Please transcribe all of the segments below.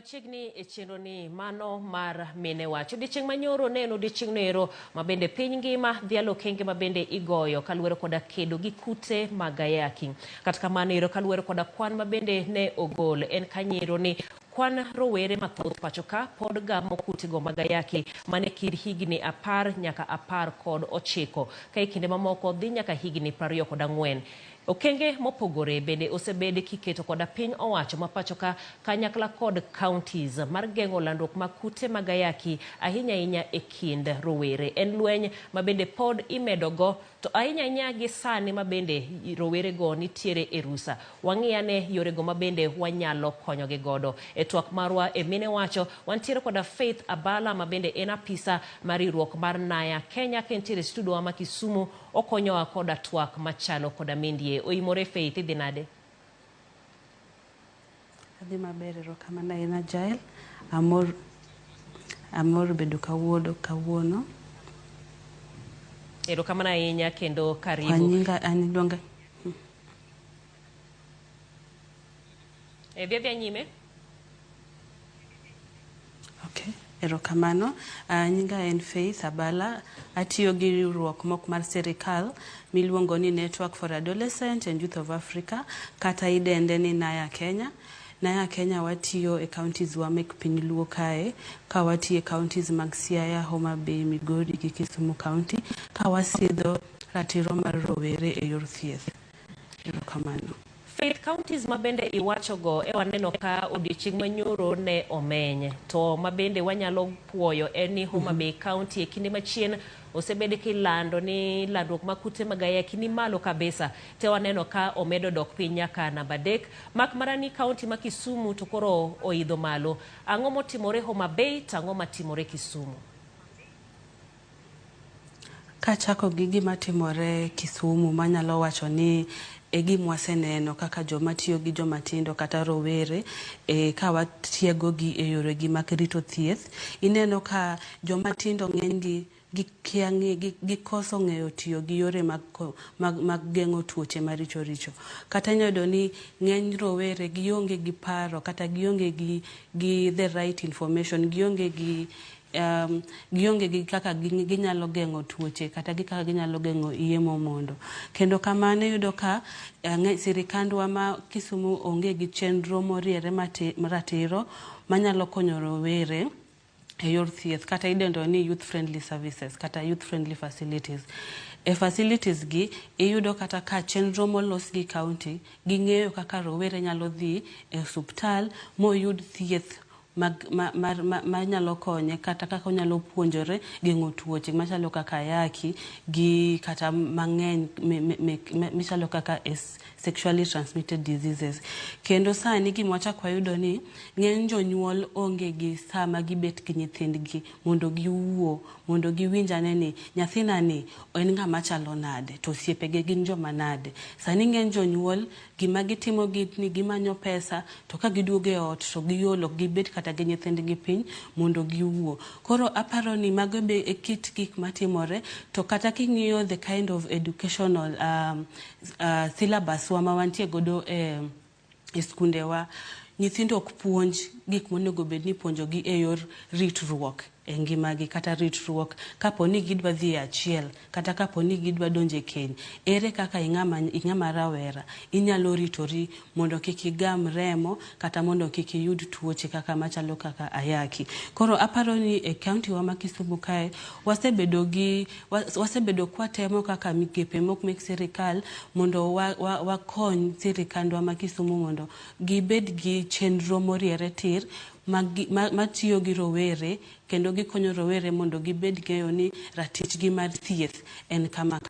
Machiegni e chenro ni mano mar mine wacho odiochieng' manyoro neno odiochieng' nero mabende piny ngima dhialo kenge mabende igoyo kaluwore koda kedo gi kute mag ayaki. Kata kamano ero kaluwore koda kwan mabende ne ogol en kanyero ni kwan rowere mathoth pacho ka pod gamo kutego mag ayaki mane kid higni 10 nyaka 19 ka kinde mamoko dhi nyaka higni 24. Okenge mopogore bende osebed kiketo koda piny owacho ma pacho ka kanyakla kod counties mar geng'o landruok mag kute mag ayaki ahinya e kind rowere. En lweny mabende pod imedogo to ahinya gi sani mabende rowere go nitiere e rusa. Wang'iyane yorego mabende wanyalo konyogi godo. E twak marwa e mine wacho wantiere koda Faith Abala mabende en apisa mar riwruok mar NAYA Kenya kentiere studio ma Kisumu okonyowa koda twak machalo koda mindie. Oimore Faith idhi nade? Adhi maber erokamano ahinya Jael. Amor bedo kawuono. Erokamano ahinya kendo karibu. Wanyinga aniluonga. Dhia nyime. Okay. Erokamano. Nyinga en Faith Abala. Atiyo gi riwruok mok mar sirikal miluongo ni Network for Adolescent and Youth of Africa kata idende ni NAYA Kenya. NAYA Kenya watiyo e counties wa mek piny luo kae ka watiyo e counties mag Siaya, Homa Bay, Migori gi Kisumu County ka wasidho ratiro mar rowere e yor thieth. Erokamano. Faith counties mabende iwachogo waneno ka odiochieng' manyoro ne omeny to mabende wanyalo puoyo en ni Homa Bay County e kinde machien osebed kilando ni landruok mag kute mag ayaki ni malo kabisa te waneno ka omedo dok piny nyaka namba 3 mak mana ni county ma Kisumu to koro oidho malo. Ang'o motimore Homa Bay to ang'o matimore Kisumu? Kachako gi gima timore Kisumu manyalo wacho ni gimwaseneno kaka joma tiyo gi joma tindo kata rowere ka watiego gi e yore gi mag rito thieth. Ineno ka joma tindo ng'eny gi koso ng'eyo tiyo gi yore mag geng'o tuoche maricho richo. Kata nyado ni ng'eny rowere gionge gi paro kata gionge gi the right information, gionge gi kaka ginyalo geng'o tuoche kata kaka ginyalo geng'o yemo mondo. Kendo kamano yudo ka sirikandwa ma Kisumu onge gi chenro moriere ratiro manyalo konyo rowere e yor thieth kata idendo ni youth friendly services kata youth friendly facilities. E facilities gi iyudo kata ka chenro molos gi county ging'eyo kaka rowere nyalo dhi e osuptal moyud thieth manyalo konye kata kaka onyalo puonjore geng'o tuoche machalo kaka ayaki gi kata mang'eny michalo kaka sexually transmitted diseases. Kendo sani gimwachak wayudo ni ng'eny jonyuol onge gi sama gibet gi nyithindgi mondo giwuo mondo giwinjane ni nyathina ni en ng'ama chalo nade to osiepege gin joma nade. Sani ng'eny jonyuol gima gitimo ni gimanyo pesa to ka giduogo e ot to giolo gibet kata gi nyithindgi piny mondo giwuo. Koro aparo ni mago be e kit gik matimore to kata king'iyo the kind of educational syllabus wa ma wantie godo e skundewa, nyithindo ok puonj gik monego bed ni puonjo gi e yor ritruok e ngimagi kata ritruok kapo ni gidwa dhi achiel kata kapo ni gidwa donje keny. Ere kaka ing'ama rawera inyalo ritori mondo kik igam remo kata mondo kik iyud tuoche kaka machalo kaka ayaki. Koro aparo ni e county wa ma Kisumu kae wasebedo kwatemo kaka migepe mok mek sirikal mondo wakony sirikandwa ma Kisumu mondo gibed gi chenro moriere tir matiyo gi rowere kendo gikonyo rowere mondo gibed ng'eyo ni ratichgi mar thieth en kama.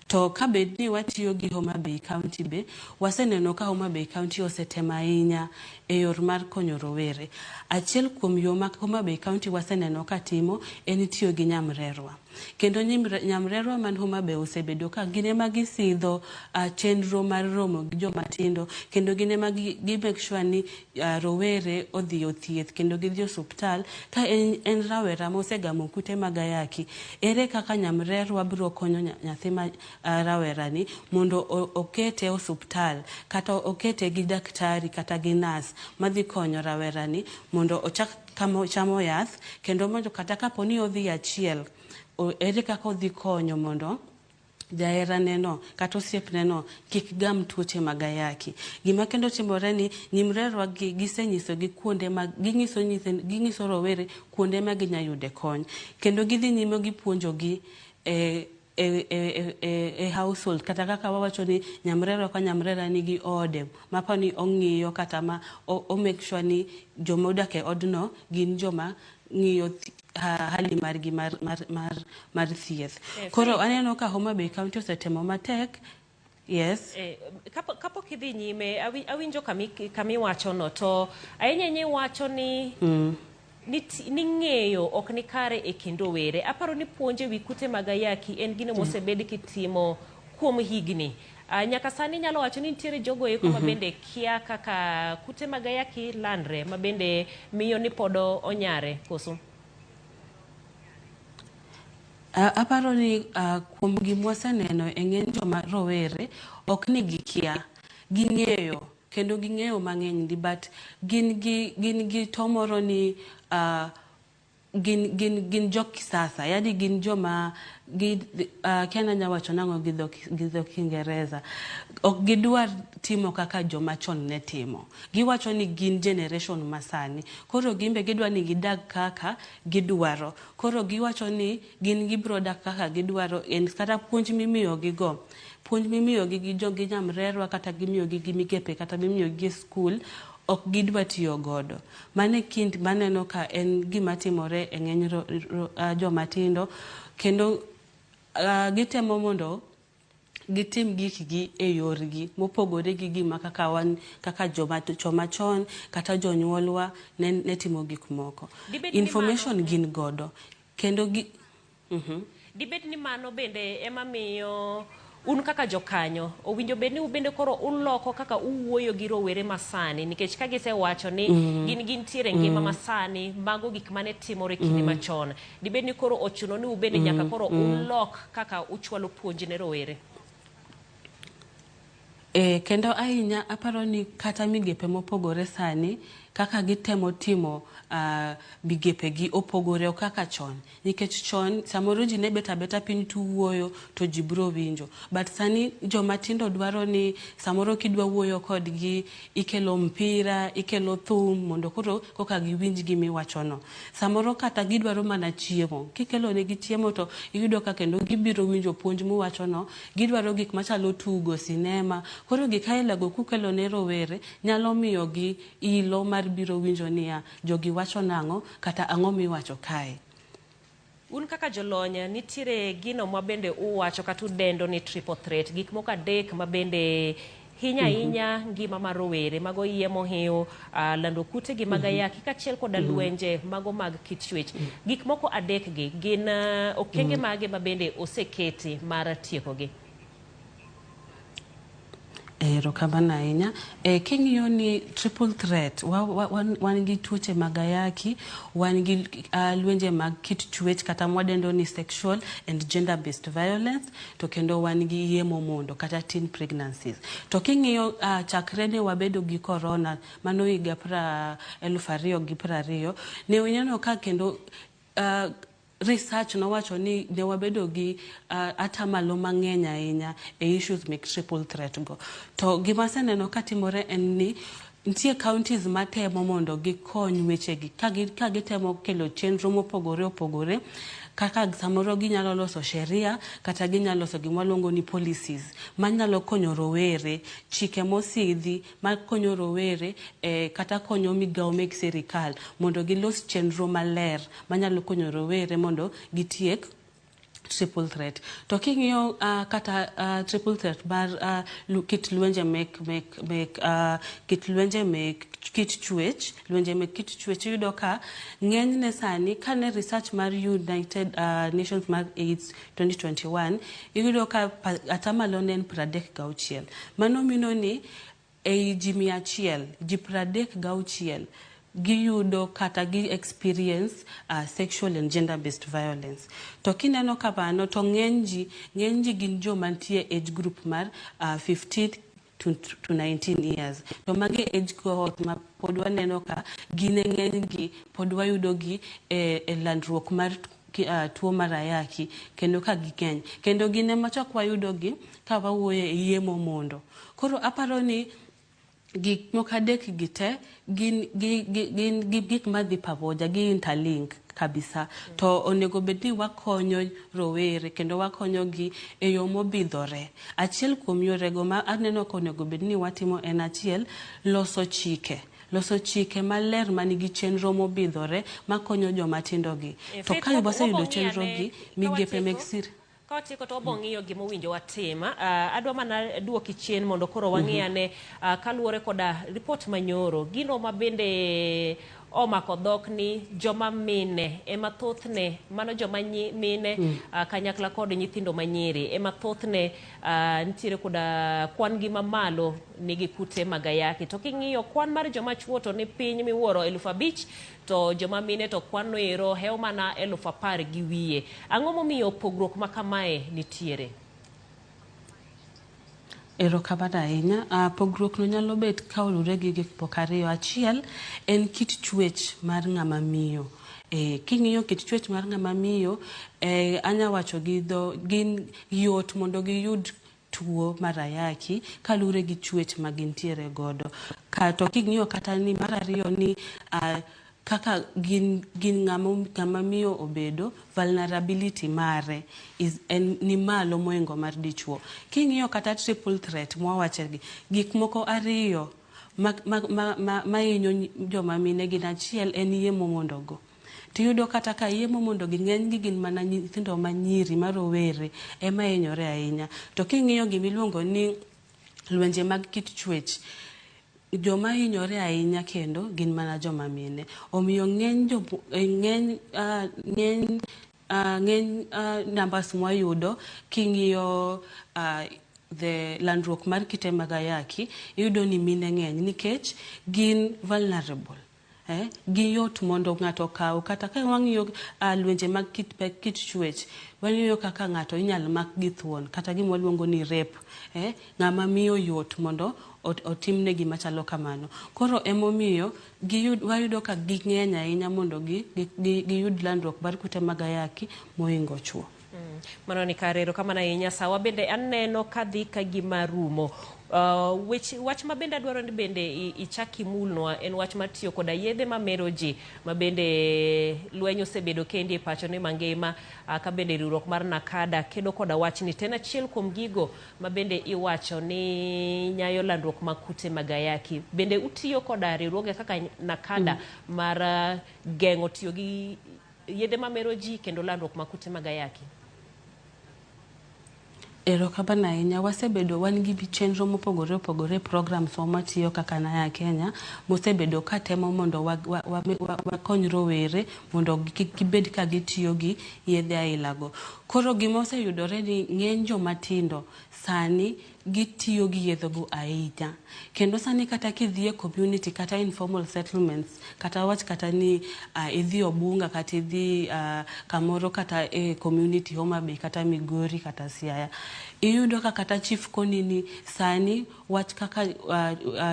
To ka bed ni watiyo gi Homa Bay County be waseneno ka Homa Bay County osetema ahinya e yor mar konyo rowere. Achiel kuom yo ma Homa Bay County waseneno ka timo en tiyo gi nyamrerwa. Kendo nyamrerwa man Homa Bay osebedo ka gine ma gisidho chenro mar romo gi joma tindo, kendo gine ma gi make sure ni rowere odhi othieth kendo gidhi osuptal ka en rawera mosegamo kute mag ayaki. Ere kaka nyamrerwa biro konyo nyathi ma rawera ni mondo okete osuptal kata okete gi daktari kata gi nas madhi konyo rawera ni mondo ochak chamo yath, kendo mondo kata kaponi odhi achiel ere kaka odhi konyo mondo jaherane no kata osiepne no kik gam tuoche mag ayaki. Gima kendo timore ni nyimrerwa gisenyiso gi kuonde ma ginyiso rowere kuonde ma ginya yude kony, kendo gidhi nyime gi puonjo gi household kata kaka wawacho ni nyamrerwa ka nyamrera nigi ode mapani ong'iyo kata ma o make sure ni joma odak e odno gin joma ng'iyo hali margi mar thieth. Koro aneno ka Homa Bay County osetemo matek. Yes. Kapok idhi nyime, awinjo kami wacho no to ayenye wacho ni ni ng'eyo ok ni kare e kind rowere. Aparo ni puonje wi kute mag ayaki en gino mosebed kitimo kuom higni. Nyaka sani nyalo wacho ni nitiere jogo eko mabende kia kaka kute mag ayaki landre mabende miyo ni podo onyare koso. Aparo ni kuom gimwaseneno e ng'eny joma rowere ok ni gikia, ging'eyo kendo ging'eyo mang'eny di, but gin gi tomoro ni gin jok kisasa, yani gin joma kena nyawacho nango gi dho Kiingereza, ok gidwar timo kaka joma chon ne timo. Giwacho ni gin generation masani, koro gimbe gidwa ni gidag kaka gidwaro, koro giwacho ni gin gibro dak kaka gidwaro. En kata puonj mimiyo gigo, puonj mimiyo gi jogi nyamrerwa kata gimiyo gi migepe kata gimiyo gi school, ok gidwa tiyo godo. Mane kind maneno ka en gima timore e ng'eny joma tindo, kendo gitemo mondo gitim gikgi e yorgi mopogore gi gima kaka joma chon kata jonyuolwa ne timo gik moko. Information gin godo kendo dibed ni mano bende ema miyo un kaka jokanyo owinjo bed ni ubende koro uloko kaka uwuoyo gi rowere masani, nikech ka gisewacho ni gin tiere ngima masani mago gik mane timore kinde machon. Dibed ni koro ochuno ni ubende nyaka koro ulok kaka uchwalo puonj ne rowere. Kendo ahinya aparo ni kata migepe mopogore sani kaka gitemo timo migepe gi opogore kaka chon, nikech chon samoro ji ne beta piny tuwuoyo to ji bro winjo, but sani joma tindo dwaro ni samoro kidwa wuoyo kodgi ikelo mpira, ikelo thum mondo koro koka giwinj gimiwacho no. Samoro kata gidwaro mana chiemo, kikelo negi chiemo to iyudo ka kendo gibiro winjo puonj muwacho no. Gidwaro gik machalo tugo, sinema, koro gikaelago kukelo ne rowere nyalo miyo gi ilo mar biro winjo niya jogi wacho nango kata ang'o miwacho kae. Un kaka jolonya nitiere gino mabende uwacho kata udendo ni triple threat, gik moko adek mabende hinya ngima mar rowere, mago yie mohiu lando kute gi mag ayaki kachiel koda lwenje mago mag kit chwech. Gik moko adek gi gin okenge mage mabende oseketi mar tieko gi. Rokamana ahinya. King'iyo ni triple threat, wan gi tuoche mag ayaki, wan gi lwenje mag kit chwech kata mwadendo ni sexual and gender based violence, to kendo wan gi yemo mondo kata teen pregnancies. To king'iyo chakre ne wabedo gi corona mano higa 2020, ne uneno ka kendo research no wacho ni ne wabedo gi atamalo mang'eny ahinya e issues make triple threat go. To gima seneno katimore en ni nitie counties matemo mondo gikony wechegi ka gitemo kelo chenro mopogore kaka samoro ginyalo loso sheria kata ginyalo loso gima luongo ni policies manyalo konyo rowere, chike mosidhi makonyo rowere kata konyo migawo meg sirikal mondo gilos chenro maler manyalo konyo rowere mondo gitiek triple threat. Talking you kata triple threat bar kit luenje make kit luenje make kit chwech luenje make kit chwech yudo ka ng'eny ne sani kane research mar United Nations mar AIDS 2021 yudo ka atamalo nen 36 mano mino ni ei ji 100 ji 36 giyudo kata gi experience sexual and gender based violence. To kineno kamano to ng'eny ji gin joma nitie age group mar 15 to 19 years. To magi age cohort ma pod waneno ka gin ng'eny gi pod wayudo gi e landruok mar tuo mar ayaki kendo ka gikeny kendo gin ema chak wayudo gi ka wawuoyo e yemo mondo. Koro aparo ni gik mokadek gite gin gik madhi pamoja gi interlink kabisa to onego bedni wakonyo rowere kendo wakonyo gi e yo mobidhore. Achiel kuom yorego ma aneno ko onego bedni watimo en achiel loso chike maler manigi chenro mobidhore makonyo joma tindo gi. To ka waseyudo chenro gi migepe mek sir Kawatieko to wabong'iyo gima owinjo watima. Adwa mana duoki chien mondo koro wang'iyane kaluwore koda report manyoro. Gino ma bende omako dhok ni joma mine ema thothne mano joma mine kanyakla kod nyithindo manyiri ema thothne nitiere koda kwan gi mamalo nigi kute mag ayaki. To king'iyo kwan mar joma chuo to ni piny miwuoro 5,000 to joma mine to kwan no ero hew mana 10,000 gi wiye. Ang'o momiyo pogruok ma kamae nitiere? Erokamano ahinya. Pogruok no nyalo bet kaolure gi gik moko ariyo. Achiel en kit chwech mar ng'ama miyo. King'iyo kit chwech mar ng'ama miyo anya wacho gin yot mondo giyud tuo mar ayaki kalure gi chwech ma gintiere godo. To king'iyo kata ni mar ariyo ni kaka gin ng'ama miyo obedo vulnerability mare ni malo moingo mar dichuo. King'iyo kata triple threat mwawacho gik moko ariyo ma hinyo joma mine gin achiel en yemo mondo go. Tiyudo kata ka yemo mondo gi ng'eny gi gin mana nyithindo manyiri marowere ema hinyore ahinya. To king'iyo gimiluongo ni lwenje mag kit chwech joma hinyore ahinya kendo gin mana joma mine. Omiyo ng'eny numbers mwayudo king'iyo the landruok mar kite mag ayaki yudo ni mine ng'eny nikech gin vulnerable. Giyot mondo ng'ato kaw kata ka wang'iyo lwenje mag kit chwech wang'iyo kaka ng'ato inyalo mak gi thuon kata gima waluongo ni rape. Ng'ama miyo yot mondo otimne gima chalo kamano. Koro emomiyo wayudo ka ging'eny ahinya mondo giyud landruok mar kute mag ayaki moingo chuo. Mano ni karero kamana ahinya. Sawa bende aneno kadhi ka gima rumo. Wach ma bende adwaro ni bende ichaki mulnwa en wach mar tiyo koda yedhe ma mero ji ma bende lweny osebedo kendi e pacho ni mangima ka bende riwruok mar NAKADA kedo koda wach ni ten achiel kuom gigo ma bende iwacho ni nyayo landruok mag kute mag ayaki. Bende utiyo koda riwruoge kaka NAKADA mar geng'o tiyo gi yedhe ma mero ji kendo landruok mag kute mag ayaki? Erokamano ahinya. Wasebedo wan gi chenro mopogore opogore programs matiyo kaka NAYA Kenya mosebedo ka temo mondo wakony rowere mondo gibed ka gitiyo gi yedhe ailago. Koro gima oseyudore ni ng'eny joma tindo sani gitiyo gi yedhego ahinya. Kendo sani kata kidhi e community kata informal settlements kata wach kata ni idhi Obunga kata idhi kamoro kata e community Homa Bay kata Migori kata Siaya, iyudo ka kata chief koni ni sani wach kaka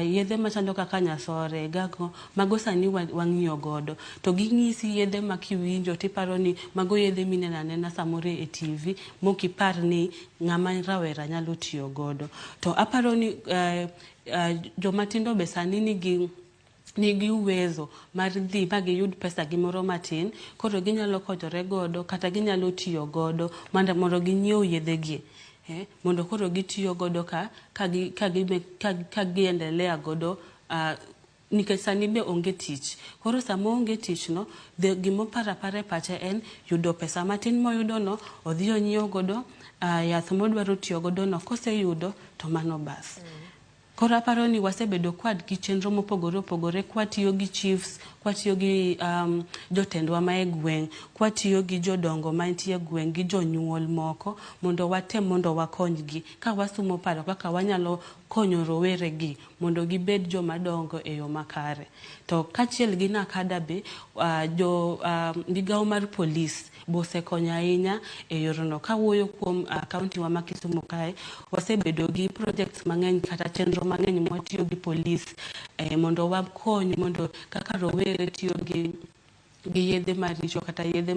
yedhe machando kaka nyasore gago mago sani wang'iyo godo. To ging'isi yedhe ma kiwinjo tiparo ni mago yedhe mineno anena samoro e TV mokipar ni ng'ama rawera nyalo tiyo godo. To aparo ni joma tindo be sani nigi uwezo mar dhi ma giyud pesa gimoro matin, koro ginyalo konyore godo kata ginyalo tiyo godo mondo ginyiew yedhegi. Mondo koro gitiyo godo ka giendelea godo nikech sani be onge tich. Koro sama onge tich no, gimo parapare pache en yudo pesa matin moyudo no, odhi onyiew godo yath modwaro tiyo godo no, koseyudo to mano bas. Koro aparo ni wasebedo kwad gi chenro mopogore opogore, kwatiyo gi chiefs, kwatiyo gi jotendwa ma e gweng', kwatiyo gi jodongo mantie e gweng' gi jonyuol moko mondo watem mondo wakonygi ka wasumo paro kaka wanyalo konyo rowere gi mondo gibed joma dongo e yo makare. To kachiel gi nakada be migawo mar polis bosekonyo ahinya e yorno. Kawuoyo kuom kaunti wa ma Kisumu kae, wasebedo gi projects mang'eny kata chenro mang'eny mwatiyo gi polis mondo wakony mondo kaka rowere tiyo gi yedhe maricho kata yedhe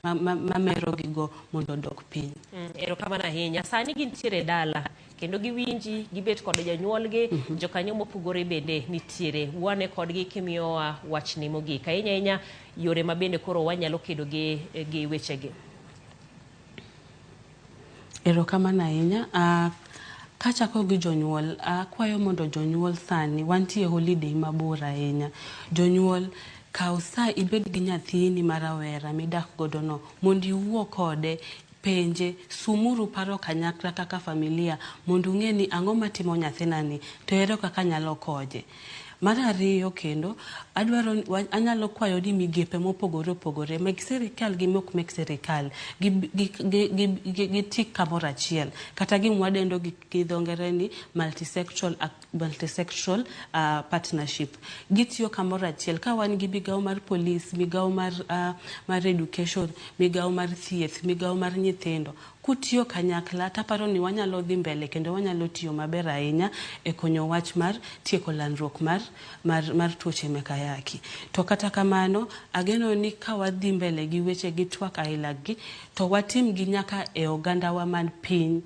mamero gigo mondo dok piny. Erokamano ahinya. Sani gintiere dala kendo giwinji, gibet kod janyuolgi, jokanyo mopogore bende nitiere. Wane kodgi kimiyowa wachni mogik. Ahinya yore mabende koro wanyalo kedo gi wechegi. Erokamano ahinya. Kachako gi jonyuol, akwayo mondo jonyuol sani, wantie holiday mabor ahinya. Jonyuol kaw sa ibed gi nyathini marawera midak godo no, mondo iwuo kode, penje, sumuru paro kanyakla kaka familia, mondo ung'e ni ang'o matimo nyathina ni, to ere kaka nyalo koje. Mar ariyo kendo, anyalo kwayo ni migepe mopogore opogore, mek sirikal gi mok mek sirikal, gitik kamoro achiel, kata gimwadendo gi dho ngere ni multisectoral partnership. Gitiyo kamoro achiel, ka wan gi migawo mar polis, migawo mar education, migawo mar thieth, migawo mar nyithindo, kutiyo kanyakla, taparo ni wanyalo dhi mbele kendo wanyalo tiyo maber ahinya e konyo wach mar tieko landruok mar tuoche mek ayaki. To kata kamano, ageno ni ka wadhi mbele gi weche gi twak aila gi, to watim gi nyaka e oganda wa man piny.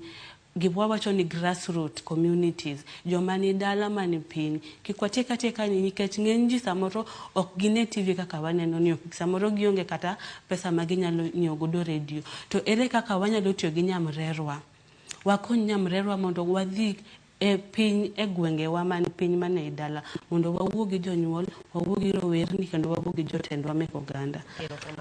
Giwawacho ni grassroots communities, joma ni dala mani piny. Kik watieka ni nikech ng'eny ji samoro ok gine TV kaka waneno ni, samoro gionge kata pesa ma ginyalo nyiewo godo radio. To ere kaka wanyalo tiyo gi nyamrerwa. Wakony nyamrerwa mondo wadhi e piny e gwenge wa man piny mane dala, mondo wawuo gi jonyuol, wawuo gi rowerni kendo wawuo gi jotendwa mek oganda.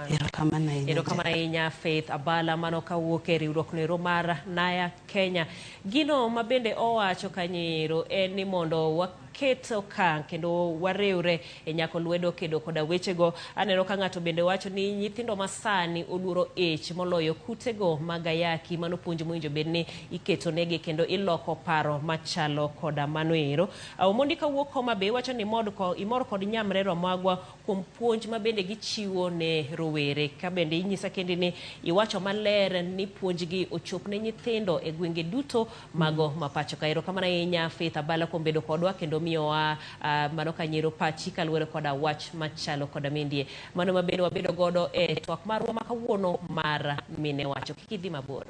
Erokamano ahinya. Erokamano ahinya Faith Abala mano kawuok e riwruok nero mar NAYA Kenya. Gino mabende owacho kanyero en ni mondo waket okang' kendo warewre e nyako lwedo kedo koda wechego. Aneno ka ng'ato bende wacho ni nyithindo masani oluoro ich moloyo kutego mag ayaki, mano puonj mowinjo bedni iketo negi kendo iloko paro machalo koda mano ero. Mondi kawuok Homa Bay wacho ni imor kod nyamrero magwa kuom puonj mabende gichiwo ne rowere. Ka bende inyisa kendo ni iwacho maler ni puonjgi ochop ne nyithindo e gwenge duto mago mapacho ka. Erokamano ahinya Faith Abala kuom bedo kodwa kendo miyowa mano kanyero pachi kaluwore koda wach machalo koda mindie. Mano mabende wabedo godo e twak marwa makawuono mar mine wacho. Kik idhi mabor.